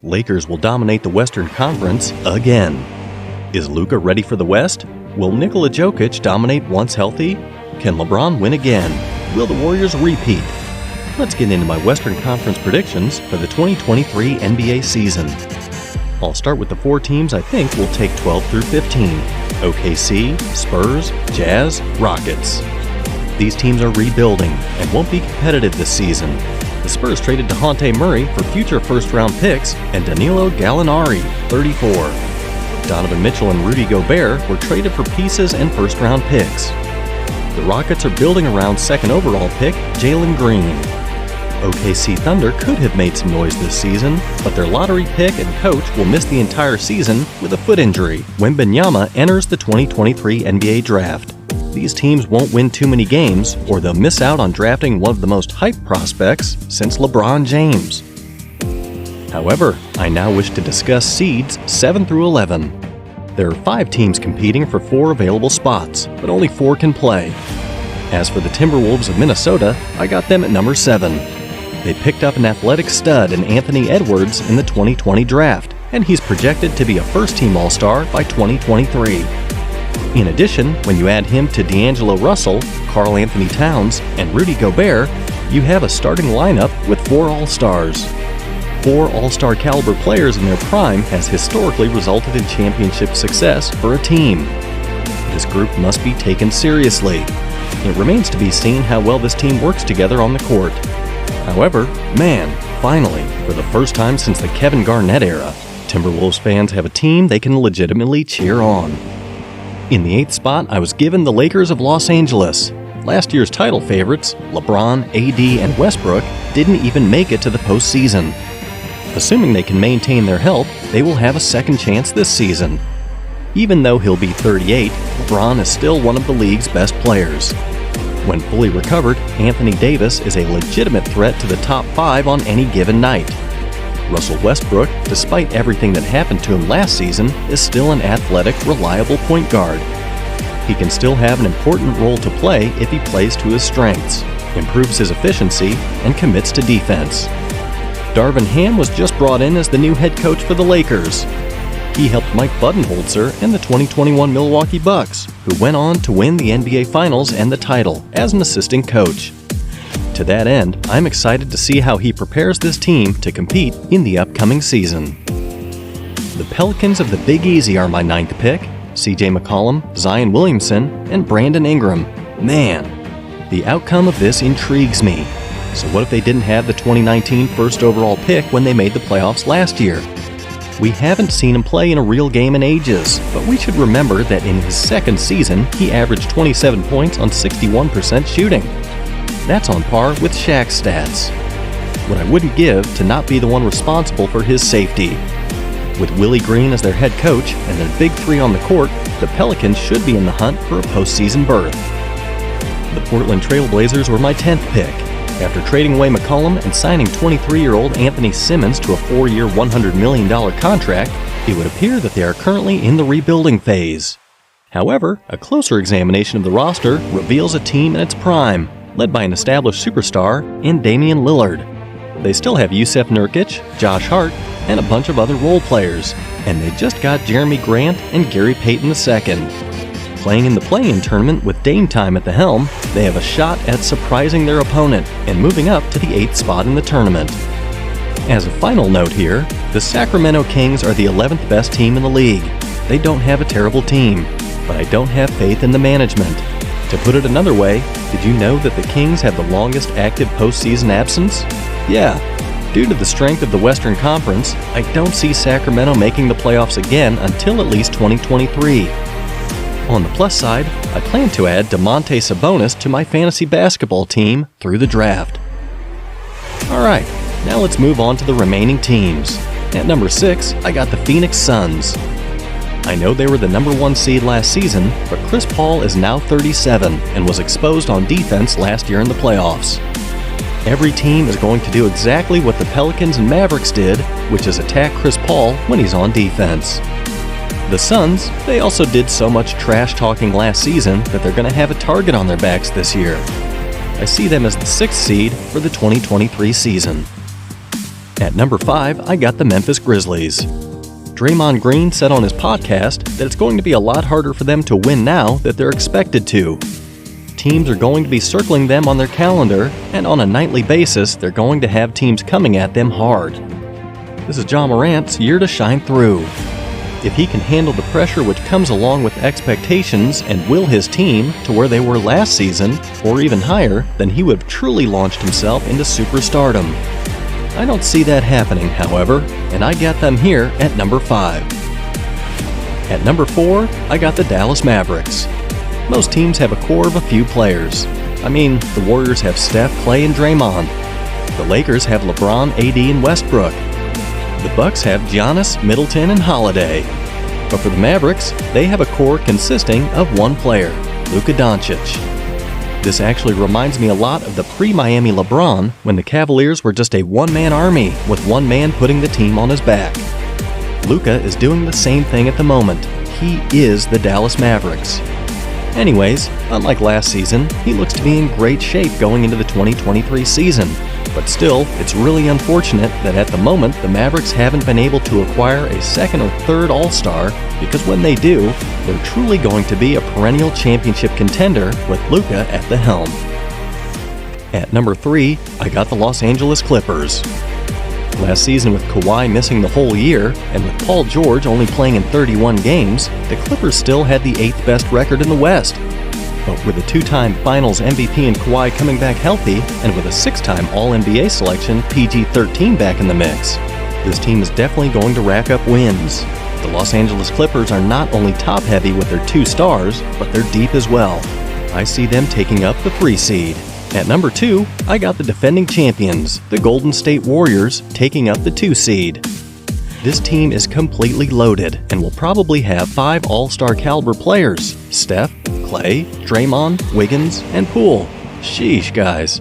Lakers will dominate the Western Conference again. Is Luka ready for the West? Will Nikola Jokic dominate once healthy? Can LeBron win again? Will the Warriors repeat? Let's get into my Western Conference predictions for the 2023 NBA season. I'll start with the four teams I think will take 12 through 15. OKC, Spurs, Jazz, Rockets. These teams are rebuilding and won't be competitive this season. The Spurs traded DeJounte Murray for future first-round picks and Danilo Gallinari, 34. Donovan Mitchell and Rudy Gobert were traded for pieces and first-round picks. The Rockets are building around second overall pick Jalen Green. OKC Thunder could have made some noise this season, but their lottery pick and coach will miss the entire season with a foot injury when Wembanyama enters the 2023 NBA Draft. These teams won't win too many games, or they'll miss out on drafting one of the most hyped prospects since LeBron James. However, I now wish to discuss seeds 7 through 11. There are 5 teams competing for 4 available spots, but only 4 can play. As for the Timberwolves of Minnesota, I got them at number 7. They picked up an athletic stud in Anthony Edwards in the 2020 draft, and he's projected to be a first-team All-Star by 2023. In addition, when you add him to D'Angelo Russell, Karl Anthony Towns, and Rudy Gobert, you have a starting lineup with 4 All-Stars. 4 All-Star caliber players in their prime has historically resulted in championship success for a team. This group must be taken seriously. It remains to be seen how well this team works together on the court. However, finally, for the first time since the Kevin Garnett era, Timberwolves fans have a team they can legitimately cheer on. In the 8th spot, I was given the Lakers of Los Angeles. Last year's title favorites, LeBron, AD, and Westbrook, didn't even make it to the postseason. Assuming they can maintain their health, they will have a second chance this season. Even though he'll be 38, LeBron is still one of the league's best players. When fully recovered, Anthony Davis is a legitimate threat to the top 5 on any given night. Russell Westbrook, despite everything that happened to him last season, is still an athletic, reliable point guard. He can still have an important role to play if he plays to his strengths, improves his efficiency, and commits to defense. Darvin Ham was just brought in as the new head coach for the Lakers. He helped Mike Budenholzer and the 2021 Milwaukee Bucks, who went on to win the NBA Finals and the title as an assistant coach. To that end, I'm excited to see how he prepares this team to compete in the upcoming season. The Pelicans of the Big Easy are my 9th pick. CJ McCollum, Zion Williamson, and Brandon Ingram. The outcome of this intrigues me. So what if they didn't have the 2019 first overall pick when they made the playoffs last year? We haven't seen him play in a real game in ages, but we should remember that in his second season, he averaged 27 points on 61% shooting. That's on par with Shaq's stats. What I wouldn't give to not be the one responsible for his safety. With Willie Green as their head coach and their big 3 on the court, the Pelicans should be in the hunt for a postseason berth. The Portland Trail Blazers were my 10th pick. After trading away McCollum and signing 23-year-old Anthony Simmons to a 4-year, $100 million contract, it would appear that they are currently in the rebuilding phase. However, a closer examination of the roster reveals a team in its prime, led by an established superstar in Damian Lillard. They still have Jusuf Nurkic, Josh Hart, and a bunch of other role players, and they just got Jeremy Grant and Gary Payton II. Playing in the play-in tournament with Dame Time at the helm, they have a shot at surprising their opponent and moving up to the 8th spot in the tournament. As a final note here, the Sacramento Kings are the 11th best team in the league. They don't have a terrible team, but I don't have faith in the management. To put it another way, did you know that the Kings have the longest active postseason absence? Yeah. Due to the strength of the Western Conference, I don't see Sacramento making the playoffs again until at least 2023. On the plus side, I plan to add Domantas Sabonis to my fantasy basketball team through the draft. Alright, now let's move on to the remaining teams. At number 6, I got the Phoenix Suns. I know they were the number 1 seed last season, but Chris Paul is now 37 and was exposed on defense last year in the playoffs. Every team is going to do exactly what the Pelicans and Mavericks did, which is attack Chris Paul when he's on defense. The Suns, they also did so much trash talking last season that they're going to have a target on their backs this year. I see them as the 6th seed for the 2023 season. At number 5, I got the Memphis Grizzlies. Draymond Green said on his podcast that it's going to be a lot harder for them to win now that they're expected to. Teams are going to be circling them on their calendar, and on a nightly basis, they're going to have teams coming at them hard. This is Ja Morant's year to shine through. If he can handle the pressure which comes along with expectations and will his team to where they were last season, or even higher, then he would have truly launched himself into superstardom. I don't see that happening, however, and I got them here at number 5. At number 4, I got the Dallas Mavericks. Most teams have a core of a few players. I mean, the Warriors have Steph, Clay, and Draymond. The Lakers have LeBron, AD, and Westbrook. The Bucks have Giannis, Middleton, and Holiday. But for the Mavericks, they have a core consisting of one player, Luka Doncic. This actually reminds me a lot of the pre-Miami LeBron when the Cavaliers were just a one-man army with one man putting the team on his back. Luka is doing the same thing at the moment. He is the Dallas Mavericks. Anyways, unlike last season, he looks to be in great shape going into the 2023 season. But still, it's really unfortunate that at the moment the Mavericks haven't been able to acquire a second or third All-Star, because when they do, they're truly going to be a perennial championship contender with Luka at the helm. At number 3, I got the Los Angeles Clippers. Last season, with Kawhi missing the whole year, and with Paul George only playing in 31 games, the Clippers still had the 8th best record in the West. But with a 2-time Finals MVP in Kawhi coming back healthy, and with a 6-time All-NBA selection, PG-13 back in the mix, this team is definitely going to rack up wins. The Los Angeles Clippers are not only top-heavy with their 2 stars, but they're deep as well. I see them taking up the 3 seed. At number 2, I got the defending champions, the Golden State Warriors, taking up the 2 seed. This team is completely loaded and will probably have 5 All-Star caliber players: Steph, Clay, Draymond, Wiggins, and Poole. Sheesh, guys.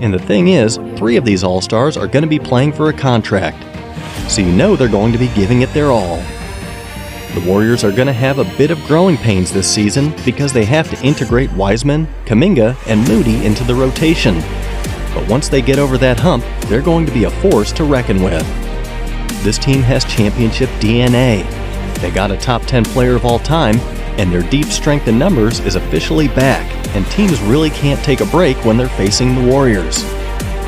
And the thing is, 3 of these All-Stars are going to be playing for a contract, so you know they're going to be giving it their all. The Warriors are going to have a bit of growing pains this season because they have to integrate Wiseman, Kuminga, and Moody into the rotation. But once they get over that hump, they're going to be a force to reckon with. This team has championship DNA. They got a top 10 player of all time, and their deep strength in numbers is officially back, and teams really can't take a break when they're facing the Warriors.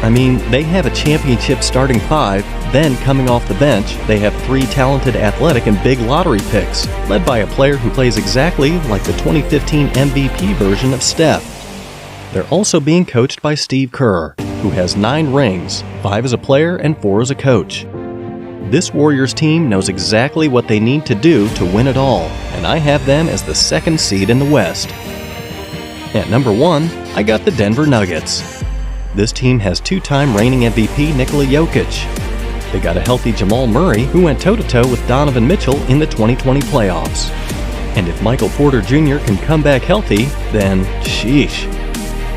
I mean, they have a championship starting 5, then coming off the bench, they have 3 talented athletic and big lottery picks, led by a player who plays exactly like the 2015 MVP version of Steph. They're also being coached by Steve Kerr, who has 9 rings, 5 as a player and 4 as a coach. This Warriors team knows exactly what they need to do to win it all, and I have them as the 2nd seed in the West. At number 1, I got the Denver Nuggets. This team has 2-time reigning MVP Nikola Jokic. They got a healthy Jamal Murray who went toe-to-toe with Donovan Mitchell in the 2020 playoffs. And if Michael Porter Jr. can come back healthy, then sheesh.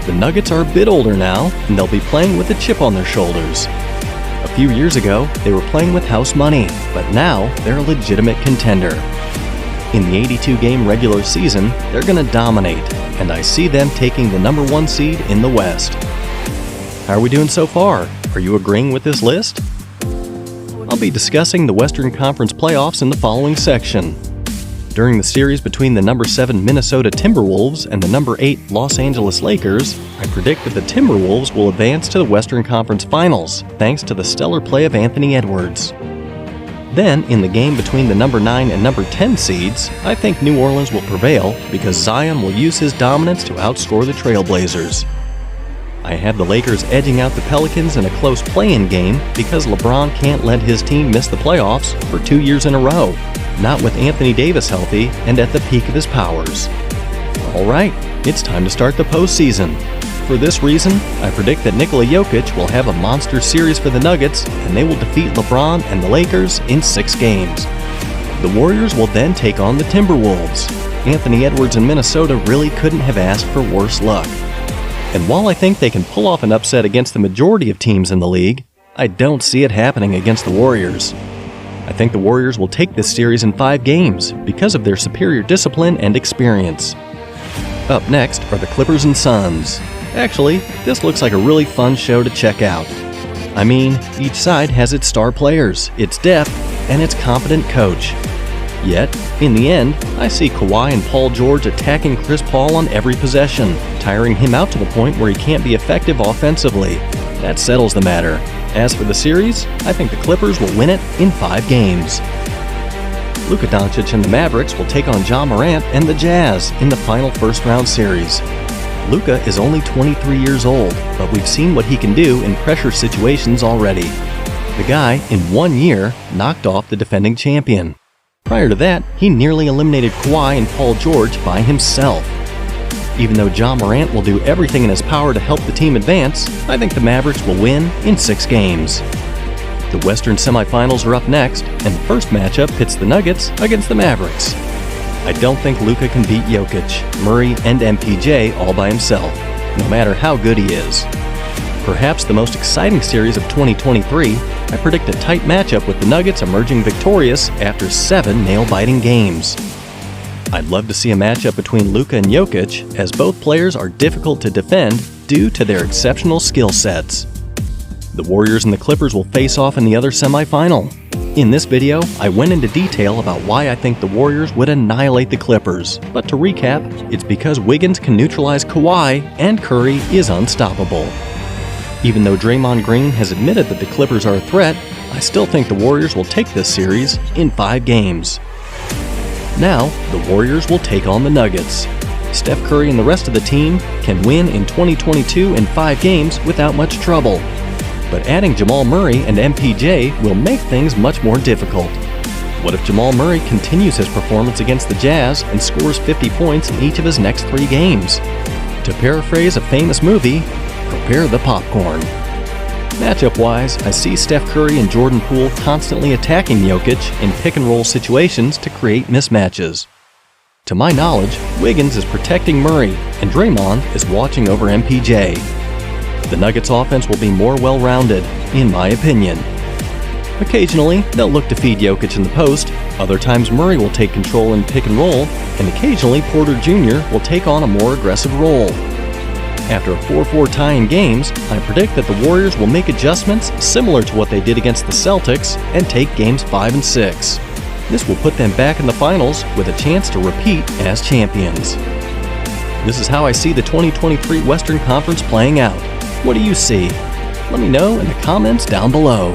The Nuggets are a bit older now, and they'll be playing with a chip on their shoulders. A few years ago, they were playing with house money, but now they're a legitimate contender. In the 82-game regular season, they're going to dominate, and I see them taking the number 1 seed in the West. How are we doing so far? Are you agreeing with this list? I'll be discussing the Western Conference playoffs in the following section. During the series between the number 7 Minnesota Timberwolves and the number 8 Los Angeles Lakers, I predict that the Timberwolves will advance to the Western Conference Finals, thanks to the stellar play of Anthony Edwards. Then, in the game between the number 9 and number 10 seeds, I think New Orleans will prevail because Zion will use his dominance to outscore the Trailblazers. I have the Lakers edging out the Pelicans in a close play-in game because LeBron can't let his team miss the playoffs for 2 years in a row, not with Anthony Davis healthy and at the peak of his powers. Alright, it's time to start the postseason. For this reason, I predict that Nikola Jokic will have a monster series for the Nuggets and they will defeat LeBron and the Lakers in 6 games. The Warriors will then take on the Timberwolves. Anthony Edwards in Minnesota really couldn't have asked for worse luck. And while I think they can pull off an upset against the majority of teams in the league, I don't see it happening against the Warriors. I think the Warriors will take this series in 5 games because of their superior discipline and experience. Up next are the Clippers and Suns. Actually, this looks like a really fun show to check out. I mean, each side has its star players, its depth, and its competent coach. Yet, in the end, I see Kawhi and Paul George attacking Chris Paul on every possession, tiring him out to the point where he can't be effective offensively. That settles the matter. As for the series, I think the Clippers will win it in 5 games. Luka Doncic and the Mavericks will take on Ja Morant and the Jazz in the final first-round series. Luka is only 23 years old, but we've seen what he can do in pressure situations already. The guy, in 1 year, knocked off the defending champion. Prior to that, he nearly eliminated Kawhi and Paul George by himself. Even though Ja Morant will do everything in his power to help the team advance, I think the Mavericks will win in 6 games. The Western semifinals are up next, and the first matchup pits the Nuggets against the Mavericks. I don't think Luka can beat Jokic, Murray, and MPJ all by himself, no matter how good he is. Perhaps the most exciting series of 2023, I predict a tight matchup with the Nuggets emerging victorious after 7 nail-biting games. I'd love to see a matchup between Luka and Jokic, as both players are difficult to defend due to their exceptional skill sets. The Warriors and the Clippers will face off in the other semifinal. In this video, I went into detail about why I think the Warriors would annihilate the Clippers, but to recap, it's because Wiggins can neutralize Kawhi and Curry is unstoppable. Even though Draymond Green has admitted that the Clippers are a threat, I still think the Warriors will take this series in 5 games. Now, the Warriors will take on the Nuggets. Steph Curry and the rest of the team can win in 2022 in 5 games without much trouble. But adding Jamal Murray and MPJ will make things much more difficult. What if Jamal Murray continues his performance against the Jazz and scores 50 points in each of his next 3 games? To paraphrase a famous movie, prepare the popcorn. Matchup-wise, I see Steph Curry and Jordan Poole constantly attacking Jokic in pick-and-roll situations to create mismatches. To my knowledge, Wiggins is protecting Murray, and Draymond is watching over MPJ. The Nuggets' offense will be more well-rounded, in my opinion. Occasionally, they'll look to feed Jokic in the post, other times Murray will take control in pick-and-roll, and occasionally Porter Jr. will take on a more aggressive role. After a 4-4 tie in games, I predict that the Warriors will make adjustments similar to what they did against the Celtics and take games 5 and 6. This will put them back in the finals with a chance to repeat as champions. This is how I see the 2023 Western Conference playing out. What do you see? Let me know in the comments down below.